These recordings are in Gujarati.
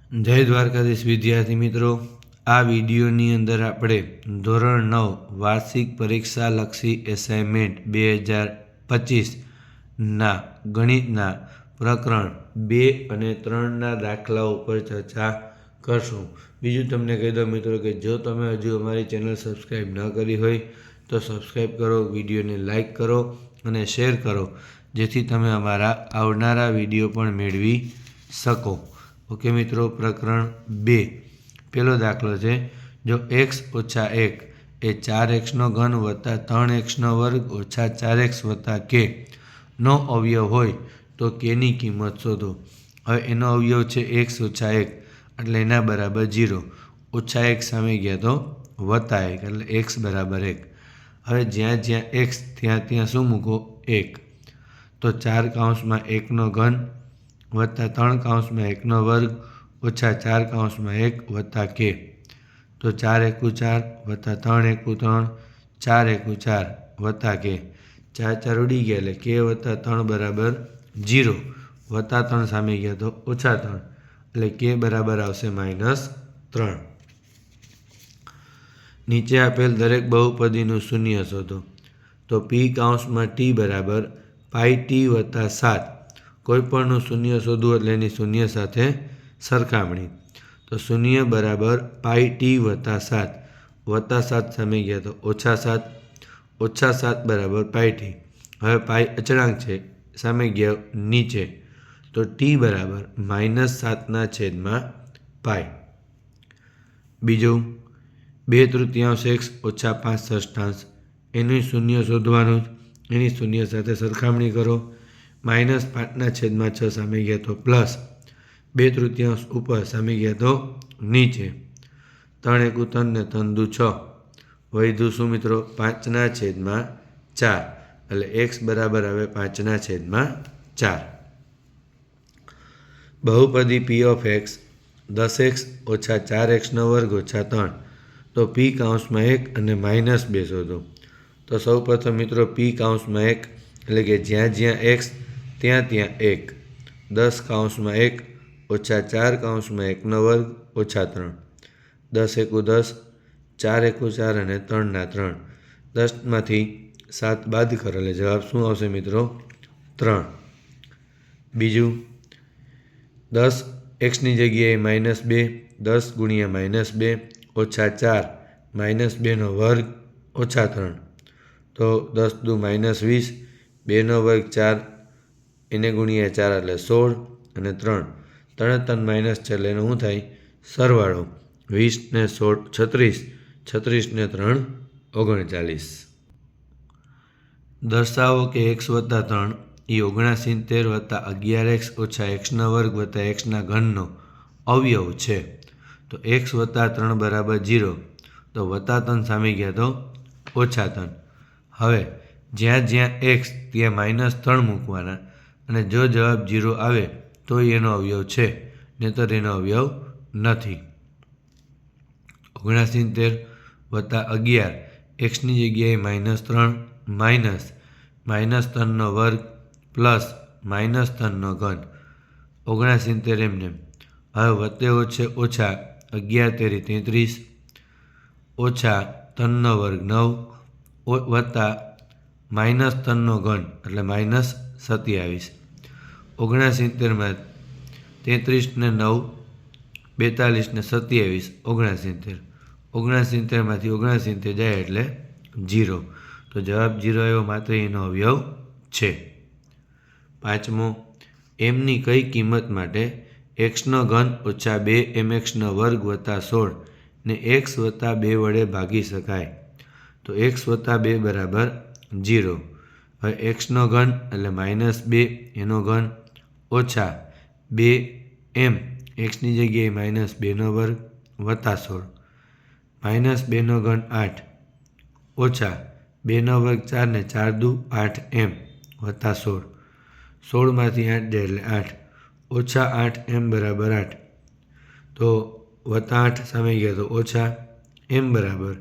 જય દ્વારકાધીશ વિદ્યાર્થી મિત્રો, આ વિડીયોની અંદર આપણે ધોરણ 9 વાર્ષિક પરીક્ષા લક્ષી એસાઇનમેન્ટ 2025ના ગણિતના પ્રકરણ 2 અને 3ના દાખલાઓ પર ચર્ચા કરશું. બીજું તમને કહી દઉં મિત્રો કે જો તમે હજુ અમારી ચેનલ સબસ્ક્રાઈબ ન કરી હોય તો સબસ્ક્રાઈબ કરો, વિડીયોને લાઈક કરો અને શેર કરો, જેથી તમે અમારા આવનારા વિડીયો પણ મેળવી શકો. ઓકે મિત્રો, પ્રકરણ 2 પહેલો દાખલો છે. જો x ઓછા 1 એ 4x ઘન વત્તા 3x વર્ગ ઓછા 4x વત્તા k નો અવયવ હોય તો kની કિંમત શોધો. હવે એનો અવયવ છે x ઓછા 1 એટલે એના બરાબર 0. ઓછા 1 સામે ગયા તો વત્તા 1 એટલે x બરાબર 1. હવે જ્યાં જ્યાં x ત્યાં શું મૂકો? 1. તો 4 કૌંસમાં 1 ઘન વત્તા 3 કૌંસમાં 1 વર્ગ ઓછા 4 કૌંસમાં 1 વત્તા k. તો 4 એકુ 4 વત્તા 3 એકુ 3, 4 એકુ 4 વત્તા k. 4 4 ઉડી ગયા એટલે k વત્તા 3 બરાબર 0. વત્તા 3 સામે ગયા તો ઓછા 3 એટલે k બરાબર આવશે -3. નીચે આપેલ દરેક બહુપદીનું શૂન્ય શોધો. તો p કૌંસમાં t બરાબર પાઈ t વત્તા 7. કોઈપણનું શૂન્ય શોધવું એટલે એની શૂન્ય સાથે સરખામણી. તો શૂન્ય બરાબર પાઈ t વત્તા 7. વત્તા 7 સામે ગયા તો ઓછા 7. ઓછા 7 બરાબર પાઈ t. હવે પાઈ અચળાંક છે, સામે ગયા નીચે, તો t બરાબર -7/પાઈ. બીજું, 2/3 x ઓછા 5/6 એનું શૂન્ય શોધવાનું. એની શૂન્ય સાથે સરખામણી કરો. -5/6 સામે ગયા તો પ્લસ 2/3 ઉપર સામે ગયા તો નીચે. 3 એકુ 3 ને 3 દુ 6 વધ્યું શું મિત્રો? 5/4 એટલે x બરાબર આવે 5/4. બહુપદી p of x 10x ઓછા 4x વર્ગ ઓછા 3. તો p કૌંસમાં 1 અને -2 શોધો. તો સૌ પ્રથમ મિત્રો p કૌંસમાં 1 એટલે કે જ્યાં જ્યાં x ત્યાં 1. 10 કૌંસમાં 1 ઓછા 4 કૌંસમાં 1 વર્ગ ઓછા 3. 10 એકુ 10, 4 એકુ 4 અને 3/3. 10માંથી 7 બાદ કરો એટલે જવાબ શું આવશે મિત્રો? 3. બીજું, 10 xની જગ્યાએ -2, 10 ગુણ્યા -2 ઓછા 4 -2 વર્ગ ઓછા 3. તો 10 દુ -20, 2 વર્ગ 4, એને ગુણ્યા 4 એટલે 16 અને 3. 3 3 -4 એટલે એનો શું થાય? સરવાળો. 20 ને 16 36, 36 ને 3 39. દર્શાવો કે x વત્તા 3 એ 69 વત્તા 11x ઓછા x વર્ગ વત્તા x ઘનનો અવયવ છે. તો x વત્તા 3 બરાબર 0. તો વત્તા 3 સામે ગયા તો ઓછા 3. હવે જ્યાં જ્યાં x ત્યાં -3 મૂકવાના અને જો જવાબ 0 આવે તો એનો અવયવ છે, નહીંતર એનો અવયવ નથી. 69 વત્તા 11 xની જગ્યાએ -3 માઇનસ -3 વર્ગ પ્લસ -3 ઘન 69 એમને. હવે વત્તે ઓછે ઓછા 11 તેરી 33 ઓછા 3 વર્ગ 9 વત્તા -3 ઘન એટલે -27. 69માં 33 ને 9, 42 ને 27, 69. 69માંથી 69 જાય એટલે 0. તો જવાબ 0 આવ્યો, માત્ર એનો અવયવ છે. પાંચમો, mની કઈ કિંમત માટે x ઘન ઓછા 2mx વર્ગ વત્તા 16 ને x વત્તા 2 વડે ભાગી શકાય? તો x વત્તા 2 બરાબર 0. હવે x ઘન એટલે -2 એનો ઘન ઓછા 2m xની જગ્યાએ -2 વર્ગ વત્તા 16. -2 ઘન 8 ઓછા 2 વર્ગ 4 ને 4 દુ 8m વત્તા 16. 16માંથી 8 જાય એટલે 8 ઓછા 8m બરાબર 8. તો વત્તા 8 સામે ગયા તો ઓછા m બરાબર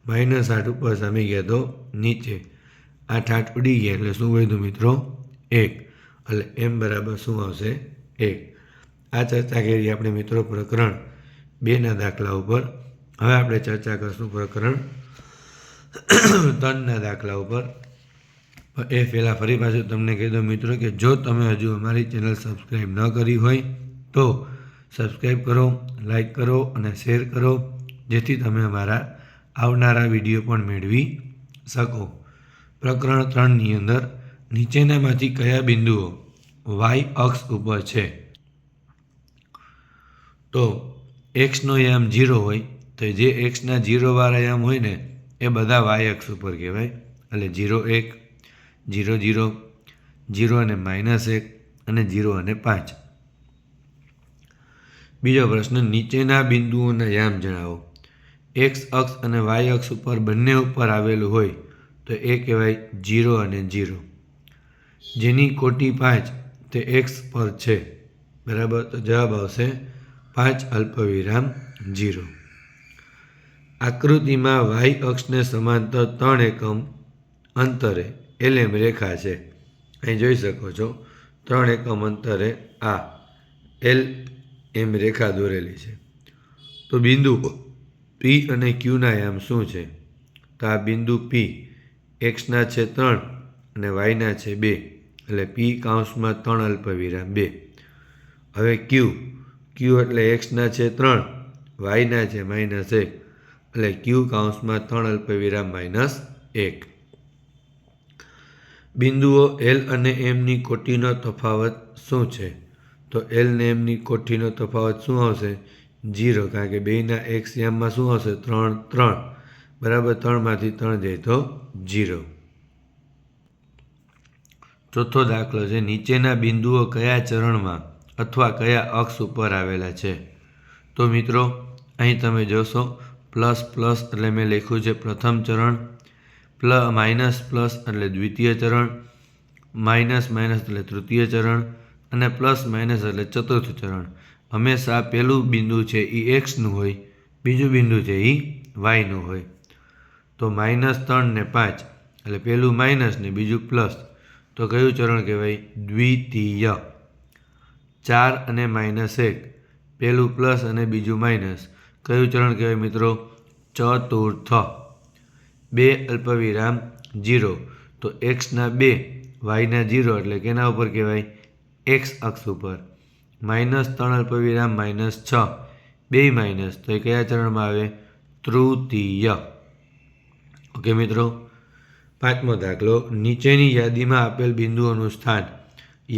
-8 ઉપર સામે ગયા તો નીચે. 8 8 ઉડી ગયા એટલે શું વધ્યું મિત્રો? 1. એટલે m બરાબર શું આવશે? 1. આ ચર્ચા કરી આપણે મિત્રો પ્રકરણ 2ના દાખલા ઉપર. હવે આપણે ચર્ચા કરીશું પ્રકરણ 3ના દાખલા ઉપર. એ પહેલાં ફરી પાછું તમને કહી દઉં મિત્રો કે જો તમે હજુ અમારી ચેનલ સબસ્ક્રાઈબ ન કરી હોય તો સબસ્ક્રાઈબ કરો, લાઈક કરો અને શેર કરો, જેથી તમે અમારા આવનારા વિડીયો પણ મેળવી શકો. પ્રકરણ 3ની અંદર નીચેનામાંથી કયા બિંદુઓ વાય અક્ષ ઉપર છે? તો એક્સનો યામ 0 હોય તો જે એક્સના 0વાળા યામ હોય ને એ બધા વાય અક્ષ ઉપર કહેવાય. એટલે 0, 1, 0, 0, 0 અને -1 અને 0 અને 5. બીજો પ્રશ્ન, નીચેના બિંદુઓના યામ જણાવો. એક્સ અક્ષ અને વાય અક્ષ ઉપર બંને ઉપર આવેલું હોય તો એ કહેવાય 0 અને 0. જેની કોટી 5 તે એક્સ પર છે, બરાબર, તો જવાબ આવશે 5 અલ્પવિરામ 0. આકૃતિમાં વાય અક્ષને સમાંતર 3 એકમ અંતરે LM રેખા છે. અહીં જોઈ શકો છો 3 એકમ અંતરે આ LM રેખા દોરેલી છે. તો બિંદુ P અને Qના યામ શું છે? તો આ બિંદુ P એક્સના છે 3 અને વાયના છે 2, એટલે P કૌંસમાં 3 અલ્પવિરામ 2. હવે Q એટલે એક્સના છે 3, વાયના છે -1, એટલે Q કૌંસમાં 3 અલ્પવિરામ -1. બિંદુઓ L અને Mની કોટીનો તફાવત શું છે? તો L ને Mની કોટીનો તફાવત શું આવશે? 0, કારણ કે બેયના એક્સ યામમાં શું આવશે? 3, 3, બરાબર. 3માંથી 3 જાય તો 0. ચોથો દાખલો છે, નીચેના બિંદુઓ કયા ચરણમાં અથવા કયા અક્ષ ઉપર આવેલા છે? તો મિત્રો અહીં તમે જોશો પ્લસ એટલે મેં લખ્યું છે પ્રથમ ચરણ, પ્લસ એટલે દ્વિતીય ચરણ, માઇનસ એટલે તૃતીય ચરણ અને પ્લસ એટલે ચતુર્થ ચરણ. હંમેશા પહેલું બિંદુ છે એ એક્સનું હોય, બીજું બિંદુ છે એ વાયનું હોય. તો -3 ને 5 એટલે પહેલું માઇનસ ને બીજું પ્લસ, તો કયું ચરણ કહેવાય? દ્વિતીય. 4 અને -1 પહેલું પ્લસ અને બીજું માઇનસ, કયું ચરણ કહેવાય મિત્રો? ચતુર્થ. 2 અલ્પવિરામ 0, તો એક્સના 2, વાયના 0 એટલે કેના ઉપર કહેવાય? એક્સ અક્ષ ઉપર. -3 અલ્પવિરામ -6, 2 માઇનસ, તો એ કયા ચરણમાં આવે? તૃતીય. ઓકે મિત્રો. પાંચમો દાખલો, નીચેની યાદીમાં આપેલ બિંદુઓનું સ્થાન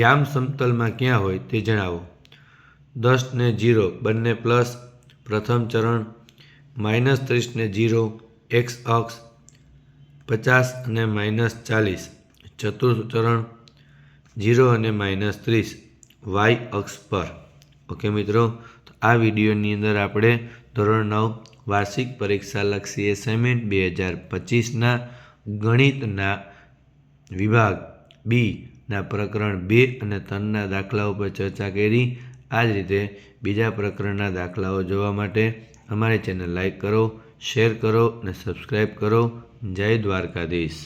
યામ સમતલમાં ક્યાં હોય તે જણાવો. 10 ને 0 બંને પ્લસ, પ્રથમ ચરણ. -30 ને 0 એક્સ અક્ષ. 50 અને -40 ચતુર્થ ચરણ. 0 અને -30 વાય અક્ષ પર. ઓકે મિત્રો, તો આ વિડીયોની અંદર આપણે ધોરણ 9 વાર્ષિક પરીક્ષાલક્ષી એસાઇનમેન્ટ 2025ના ગણિતના વિભાગ બીના પ્રકરણ 2 અને 3ના દાખલાઓ પર ચર્ચા કરી. આ જ રીતે બીજા પ્રકરણના દાખલાઓ જોવા માટે અમારી ચેનલ લાઈક કરો, શેર કરો અને સબસ્ક્રાઈબ કરો. જય દ્વારકાધીશ.